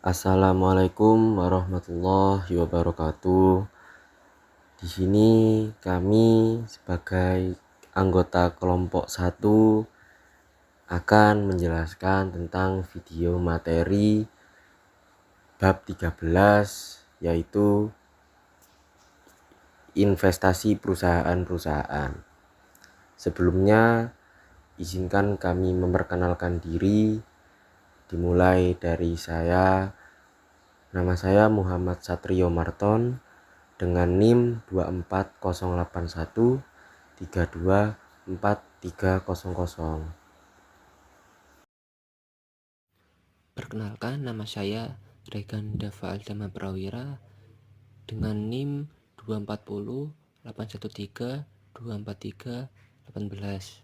Assalamualaikum warahmatullahi wabarakatuh. Di sini kami sebagai anggota kelompok 1 akan menjelaskan tentang video materi bab 13, yaitu investasi perusahaan-perusahaan. Sebelumnya izinkan kami memperkenalkan diri. Dimulai dari saya. Nama saya Muhammad Satrio Marton dengan NIM 24081324300. Perkenalkan, nama saya Regan Dava Aldama Prawira dengan NIM 24081324318.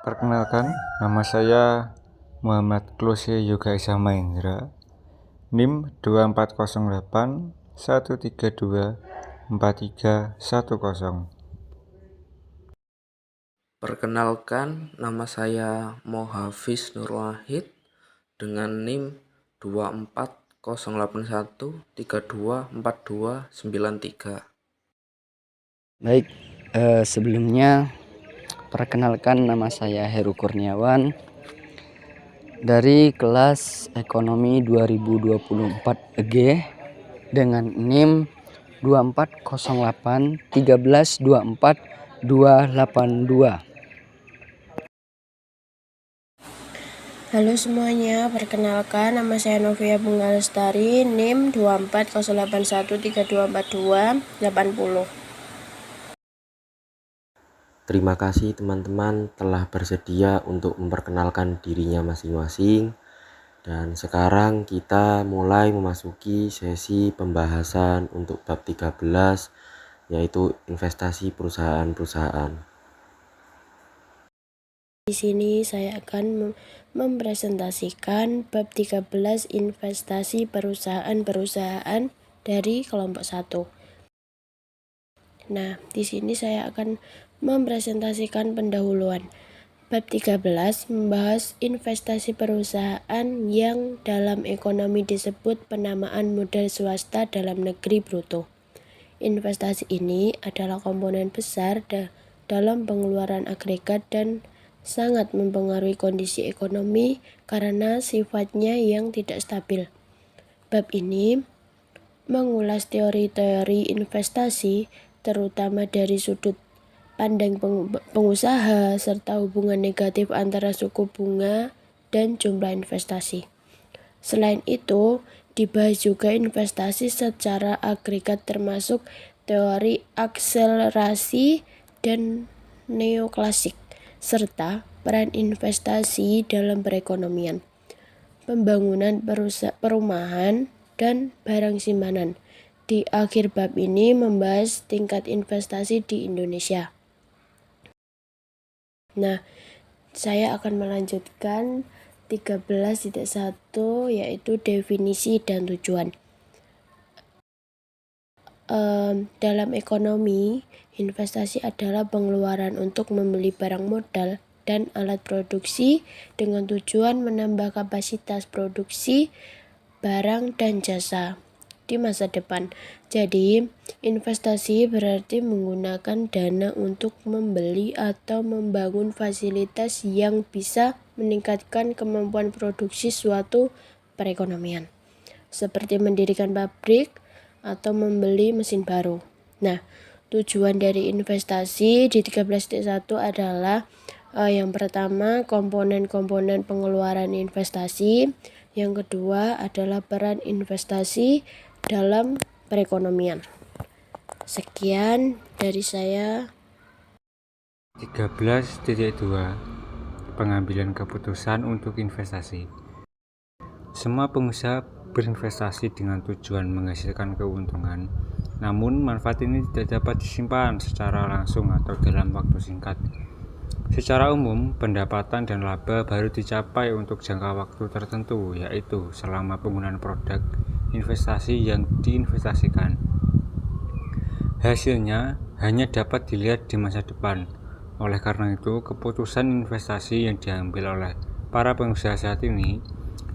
Perkenalkan, nama saya Muhammad Klose Yoga Isa Mahendra, NIM 24081324310. Perkenalkan, nama saya Mohafiz Nur Wahid dengan NIM 24081324293. Baik, sebelumnya perkenalkan, nama saya Heru Kurniawan dari kelas Ekonomi 2024 EG dengan NIM 24081324282. Halo semuanya, perkenalkan nama saya Novia Bunga Lestari, NIM 24081324280. Terima kasih teman-teman telah bersedia untuk memperkenalkan dirinya masing-masing. Dan sekarang kita mulai memasuki sesi pembahasan untuk bab 13, yaitu investasi perusahaan-perusahaan. Di sini saya akan mempresentasikan bab 13 investasi perusahaan-perusahaan dari kelompok 1. Nah, di sini saya akan mempresentasikan pendahuluan. Bab 13 membahas investasi perusahaan yang dalam ekonomi disebut penamaan modal swasta dalam negeri bruto. Investasi ini adalah komponen besar dalam pengeluaran agregat dan sangat mempengaruhi kondisi ekonomi karena sifatnya yang tidak stabil. Bab ini mengulas teori-teori investasi terutama dari sudut pandang pengusaha serta hubungan negatif antara suku bunga dan jumlah investasi. Selain itu, dibahas juga investasi secara agregat termasuk teori akselerasi dan neoklasik serta peran investasi dalam perekonomian, pembangunan perumahan, dan barang simpanan. Di akhir bab ini membahas tingkat investasi di Indonesia. Nah, saya akan melanjutkan 13.1 yaitu definisi dan tujuan. Dalam ekonomi, investasi adalah pengeluaran untuk membeli barang modal dan alat produksi dengan tujuan menambah kapasitas produksi barang dan jasa di masa depan. Jadi, investasi berarti menggunakan dana untuk membeli atau membangun fasilitas yang bisa meningkatkan kemampuan produksi suatu perekonomian, seperti mendirikan pabrik atau membeli mesin baru. Nah, tujuan dari investasi di 13.1 adalah yang pertama, komponen-komponen pengeluaran investasi. Yang kedua adalah peran investasi dalam perekonomian. Sekian dari saya. 13.2 Pengambilan keputusan untuk investasi. Semua pengusaha berinvestasi dengan tujuan menghasilkan keuntungan, namun manfaat ini tidak dapat disimpan secara langsung atau dalam waktu singkat. Secara umum, pendapatan dan laba baru dicapai untuk jangka waktu tertentu, yaitu selama penggunaan produk investasi yang diinvestasikan. Hasilnya hanya dapat dilihat di masa depan. Oleh karena itu, keputusan investasi yang diambil oleh para pengusaha saat ini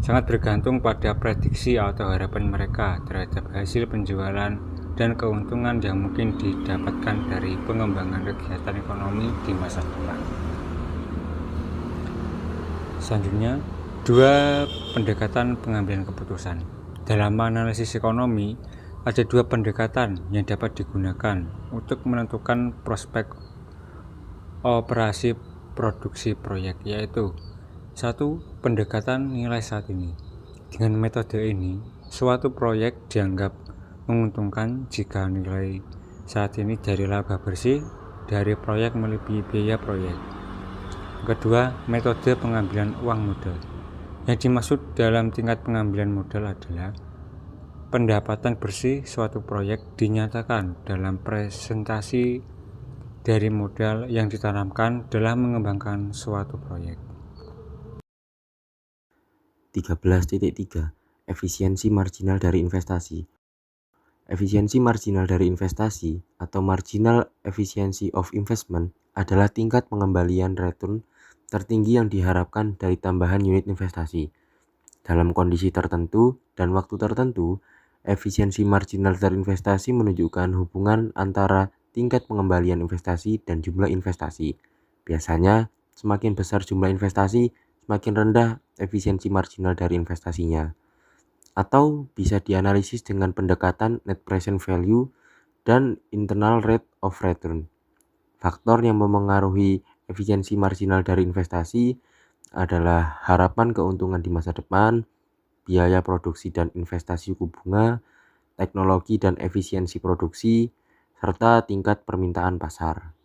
sangat bergantung pada prediksi atau harapan mereka terhadap hasil penjualan dan keuntungan yang mungkin didapatkan dari pengembangan kegiatan ekonomi di masa depan. Selanjutnya, 2 pendekatan pengambilan keputusan. Dalam analisis ekonomi, ada 2 pendekatan yang dapat digunakan untuk menentukan prospek operasi produksi proyek, yaitu 1. Pendekatan nilai saat ini. Dengan metode ini, suatu proyek dianggap menguntungkan jika nilai saat ini dari laba bersih dari proyek melebihi biaya proyek. Kedua, metode pengambilan uang modal. Yang dimaksud dalam tingkat pengambilan modal adalah pendapatan bersih suatu proyek dinyatakan dalam presentasi dari modal yang ditanamkan dalam mengembangkan suatu proyek. 13.3 Efisiensi marginal dari investasi. Efisiensi marginal dari investasi atau marginal efficiency of investment adalah tingkat pengembalian return tertinggi yang diharapkan dari tambahan unit investasi. Dalam kondisi tertentu dan waktu tertentu, efisiensi marginal dari investasi menunjukkan hubungan antara tingkat pengembalian investasi dan jumlah investasi. Biasanya, semakin besar jumlah investasi, semakin rendah efisiensi marginal dari investasinya. Atau bisa dianalisis dengan pendekatan net present value dan internal rate of return. Faktor yang memengaruhi efisiensi marginal dari investasi adalah harapan keuntungan di masa depan, biaya produksi dan investasi suku bunga, teknologi dan efisiensi produksi, serta tingkat permintaan pasar.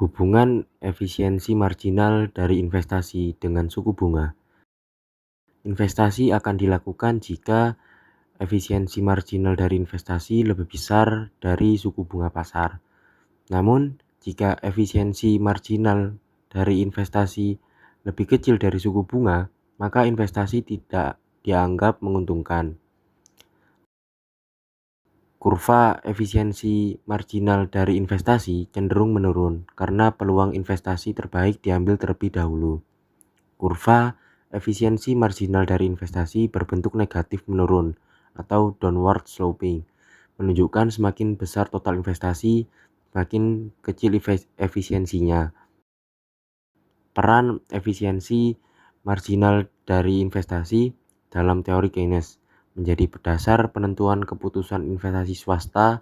Hubungan efisiensi marginal dari investasi dengan suku bunga. Investasi akan dilakukan jika efisiensi marginal dari investasi lebih besar dari suku bunga pasar. Namun, jika efisiensi marginal dari investasi lebih kecil dari suku bunga, maka investasi tidak dianggap menguntungkan. Kurva efisiensi marginal dari investasi cenderung menurun karena peluang investasi terbaik diambil terlebih dahulu. Kurva efisiensi marginal dari investasi berbentuk negatif menurun atau downward sloping, menunjukkan semakin besar total investasi, semakin kecil efisiensinya. Peran efisiensi marginal dari investasi dalam teori Keynes menjadi berdasar penentuan keputusan investasi swasta,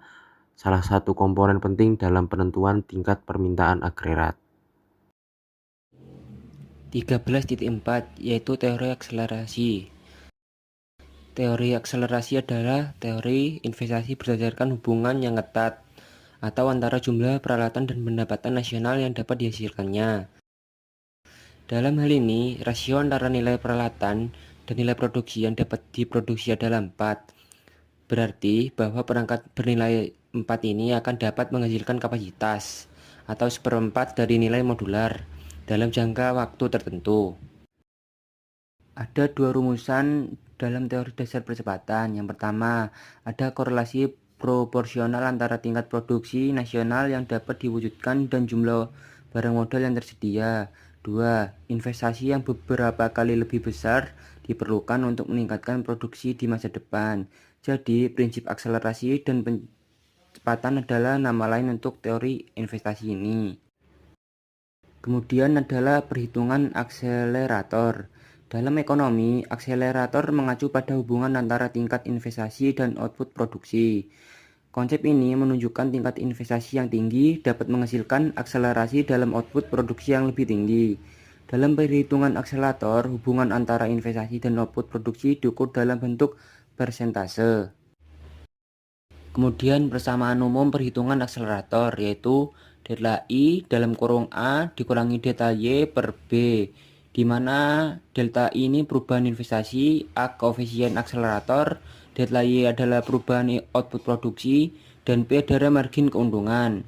salah satu komponen penting dalam penentuan tingkat permintaan agregat. 13.4 yaitu teori akselerasi. Teori akselerasi adalah teori investasi berdasarkan hubungan yang ketat atau antara jumlah peralatan dan pendapatan nasional yang dapat dihasilkannya. Dalam hal ini, rasio antara nilai peralatan dan nilai produksi yang dapat diproduksi adalah 4. Berarti bahwa perangkat bernilai 4 ini akan dapat menghasilkan kapasitas atau 1/4 dari nilai modular dalam jangka waktu tertentu. Ada 2 rumusan dalam teori dasar percepatan. Yang pertama, ada korelasi proporsional antara tingkat produksi nasional yang dapat diwujudkan dan jumlah barang modal yang tersedia. 2. Investasi yang beberapa kali lebih besar diperlukan untuk meningkatkan produksi di masa depan. Jadi, prinsip akselerasi dan percepatan adalah nama lain untuk teori investasi ini. Kemudian adalah perhitungan akselerator. Dalam ekonomi, akselerator mengacu pada hubungan antara tingkat investasi dan output produksi. Konsep ini menunjukkan tingkat investasi yang tinggi dapat menghasilkan akselerasi dalam output produksi yang lebih tinggi. Dalam perhitungan akselerator, hubungan antara investasi dan output produksi diukur dalam bentuk persentase. Kemudian persamaan umum perhitungan akselerator yaitu delta I dalam kurung A dikurangi delta Y per B, di mana delta I ini perubahan investasi, A koefisien akselerator, delta Y adalah perubahan output produksi, dan P adalah margin keuntungan.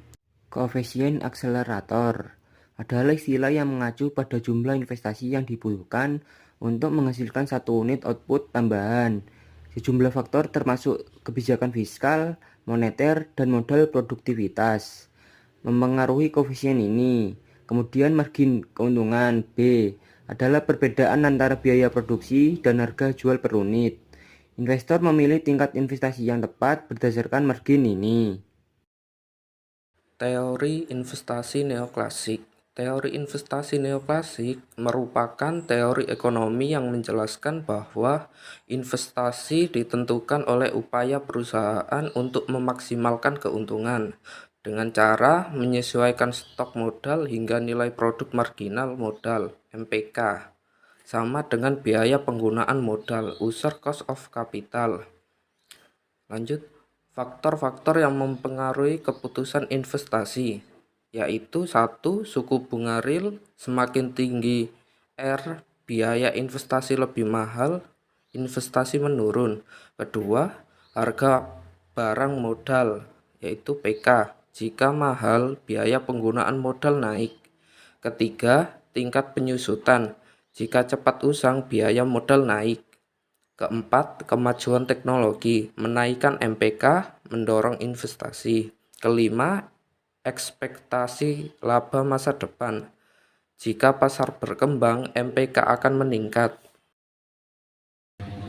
Koefisien akselerator adalah istilah yang mengacu pada jumlah investasi yang dibutuhkan untuk menghasilkan satu unit output tambahan. Sejumlah faktor termasuk kebijakan fiskal, moneter, dan modal produktivitas mempengaruhi koefisien ini. Kemudian margin keuntungan B adalah perbedaan antara biaya produksi dan harga jual per unit. Investor memilih tingkat investasi yang tepat berdasarkan margin ini. Teori investasi neoklasik. Teori investasi neoklasik merupakan teori ekonomi yang menjelaskan bahwa investasi ditentukan oleh upaya perusahaan untuk memaksimalkan keuntungan dengan cara menyesuaikan stok modal hingga nilai produk marginal modal (MPK) sama dengan biaya penggunaan modal (user cost of capital). Lanjut, faktor-faktor yang mempengaruhi keputusan investasi yaitu 1. Suku bunga real semakin tinggi R, biaya investasi lebih mahal, investasi menurun. Kedua, harga barang modal yaitu PK, jika mahal biaya penggunaan modal naik. Ketiga, tingkat penyusutan, jika cepat usang biaya modal naik. Keempat, kemajuan teknologi menaikkan MPK, mendorong investasi. Kelima, ekspektasi laba masa depan. Jika pasar berkembang, MPK akan meningkat.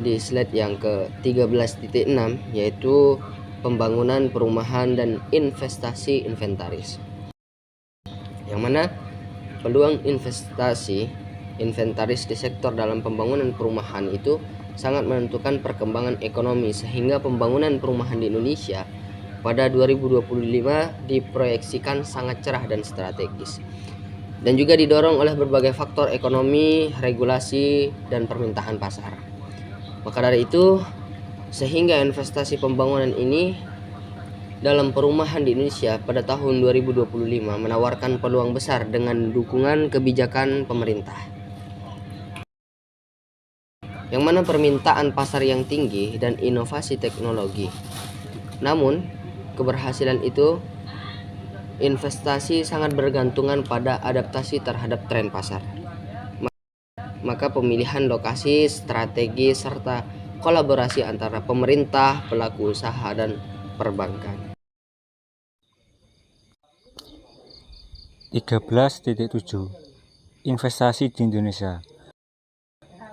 Di slide yang ke-13.6 yaitu pembangunan perumahan dan investasi inventaris. Yang mana peluang investasi inventaris di sektor dalam pembangunan perumahan itu sangat menentukan perkembangan ekonomi, sehingga pembangunan perumahan di Indonesia pada 2025 diproyeksikan sangat cerah dan strategis, dan juga didorong oleh berbagai faktor ekonomi, regulasi, dan permintaan pasar. Maka dari itu, sehingga investasi pembangunan ini dalam perumahan di Indonesia pada tahun 2025 menawarkan peluang besar dengan dukungan kebijakan pemerintah, yang mana permintaan pasar yang tinggi dan inovasi teknologi. Namun keberhasilan itu investasi sangat bergantungan pada adaptasi terhadap tren pasar. Maka pemilihan lokasi, strategi, serta kolaborasi antara pemerintah, pelaku usaha, dan perbankan. 13.7 Investasi di Indonesia.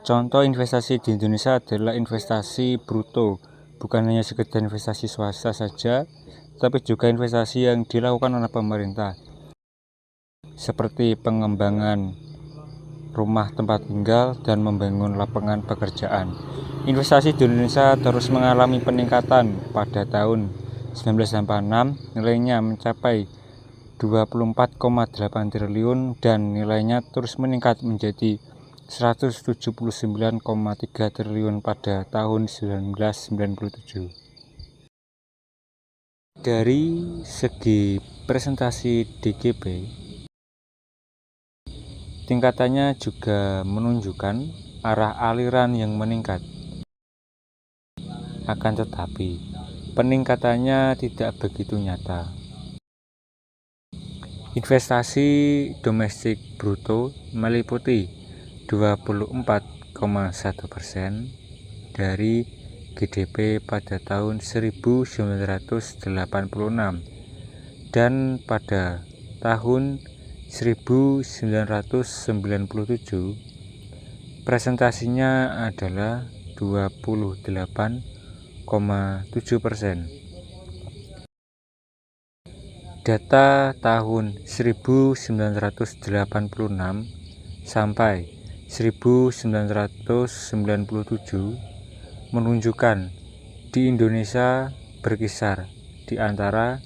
Contoh investasi di Indonesia adalah investasi bruto, bukan hanya sekedar investasi swasta saja, tapi juga investasi yang dilakukan oleh pemerintah, seperti pengembangan rumah tempat tinggal dan membangun lapangan pekerjaan. Investasi di Indonesia terus mengalami peningkatan. Pada tahun 1986 nilainya mencapai 24,8 triliun dan nilainya terus meningkat menjadi 179,3 triliun pada tahun 1997. Dari segi presentasi DGP, tingkatannya juga menunjukkan arah aliran yang meningkat. Akan tetapi, peningkatannya tidak begitu nyata. Investasi domestik bruto meliputi 24,1% dari GDP pada tahun 1986 dan pada tahun 1997 presentasinya adalah 28,7%. Data tahun 1986 sampai 1997 menunjukkan di Indonesia berkisar di antara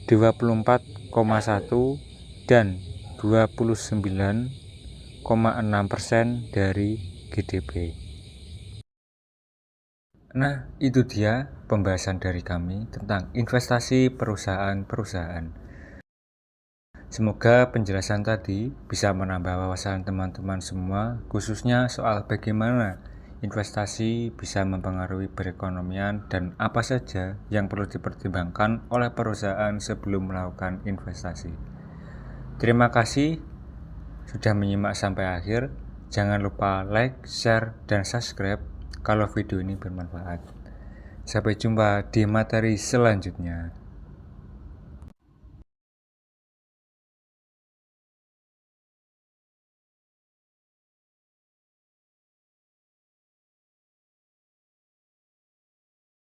24,1 dan 29,6% dari GDP. Nah, itu dia pembahasan dari kami tentang investasi perusahaan-perusahaan. Semoga penjelasan tadi bisa menambah wawasan teman-teman semua, khususnya soal bagaimana investasi bisa mempengaruhi perekonomian dan apa saja yang perlu dipertimbangkan oleh perusahaan sebelum melakukan investasi. Terima kasih sudah menyimak sampai akhir. Jangan lupa like, share, dan subscribe kalau video ini bermanfaat. Sampai jumpa di materi selanjutnya.